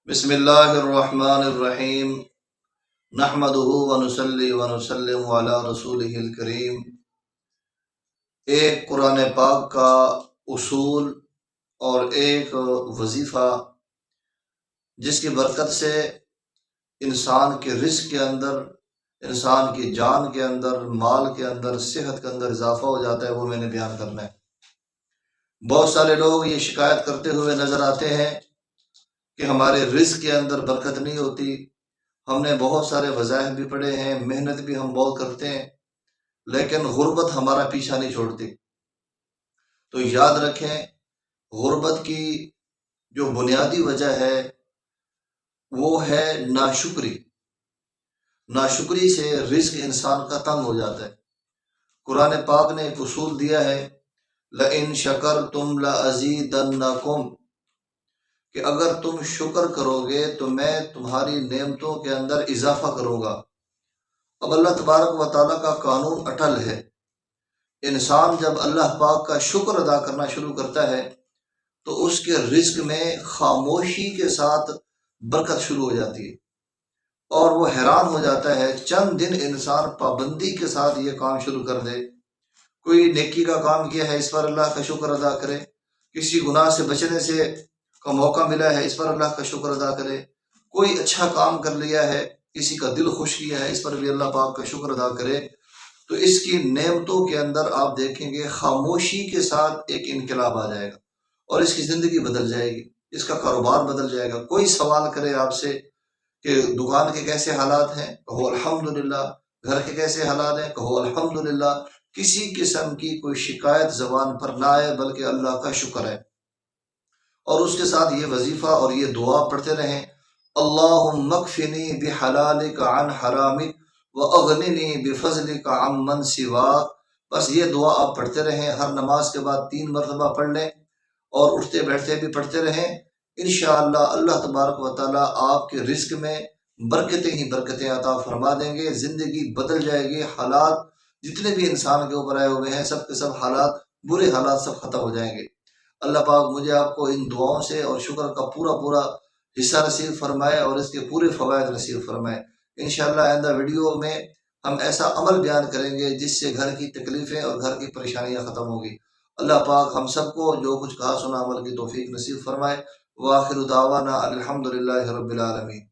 بسم اللہ الرحمن الرحیم نحمدہ ونصلی ونسلم علی رسولہ الکریم۔ ایک قرآن پاک کا اصول اور ایک وظیفہ جس کی برکت سے انسان کے رزق کے اندر، انسان کی جان کے اندر، مال کے اندر، صحت کے اندر اضافہ ہو جاتا ہے، وہ میں نے بیان کرنا ہے۔ بہت سارے لوگ یہ شکایت کرتے ہوئے نظر آتے ہیں کہ ہمارے رزق کے اندر برکت نہیں ہوتی۔ ہم نے بہت سارے وظائف بھی پڑھے ہیں، محنت بھی ہم بہت کرتے ہیں، لیکن غربت ہمارا پیچھا نہیں چھوڑتی۔ تو یاد رکھیں، غربت کی جو بنیادی وجہ ہے وہ ہے ناشکری۔ ناشکری سے رزق انسان کا تنگ ہو جاتا ہے۔ قرآن پاک نے ایک اصول دیا ہے، لَإِن شَكَرْتُمْ لَأَزِيدَنَّكُمْ، کہ اگر تم شکر کرو گے تو میں تمہاری نعمتوں کے اندر اضافہ کروں گا۔ اب اللہ تبارک و تعالیٰ کا قانون اٹل ہے۔ انسان جب اللہ پاک کا شکر ادا کرنا شروع کرتا ہے تو اس کے رزق میں خاموشی کے ساتھ برکت شروع ہو جاتی ہے، اور وہ حیران ہو جاتا ہے۔ چند دن انسان پابندی کے ساتھ یہ کام شروع کر دے، کوئی نیکی کا کام کیا ہے اس پر اللہ کا شکر ادا کرے، کسی گناہ سے بچنے سے کا موقع ملا ہے اس پر اللہ کا شکر ادا کرے، کوئی اچھا کام کر لیا ہے، کسی کا دل خوش کیا ہے، اس پر بھی اللہ پاک کا شکر ادا کرے، تو اس کی نعمتوں کے اندر آپ دیکھیں گے خاموشی کے ساتھ ایک انقلاب آ جائے گا، اور اس کی زندگی بدل جائے گی، اس کا کاروبار بدل جائے گا۔ کوئی سوال کرے آپ سے کہ دکان کے کیسے حالات ہیں، کہو الحمدللہ۔ گھر کے کیسے حالات ہیں، کہو الحمدللہ۔ کسی قسم کی کوئی شکایت زبان پر نہ آئے، بلکہ اللہ کا شکر ہے۔ اور اس کے ساتھ یہ وظیفہ اور یہ دعا پڑھتے رہیں، اللہم اکفنی بحلالک عن حرامک واغننی بفضلک عمن سواک۔ بس یہ دعا آپ پڑھتے رہیں، ہر نماز کے بعد 3 مرتبہ پڑھ لیں، اور اٹھتے بیٹھتے بھی پڑھتے رہیں۔ انشاءاللہ اللہ تبارک و تعالیٰ آپ کے رزق میں برکتیں ہی برکتیں عطا فرما دیں گے، زندگی بدل جائے گی، حالات جتنے بھی انسان کے اوپر آئے ہوئے ہیں سب کے سب حالات، برے حالات سب ختم ہو جائیں گے۔ اللہ پاک مجھے آپ کو ان دعاؤں سے اور شکر کا پورا حصہ نصیب فرمائے، اور اس کے پورے فوائد نصیب فرمائے۔ انشاءاللہ آئندہ ویڈیو میں ہم ایسا عمل بیان کریں گے جس سے گھر کی تکلیفیں اور گھر کی پریشانیاں ختم ہوگی۔ اللہ پاک ہم سب کو جو کچھ کہا سنا عمل کی توفیق نصیب فرمائے۔ وآخر دعوانا الحمدللہ رب العالمین۔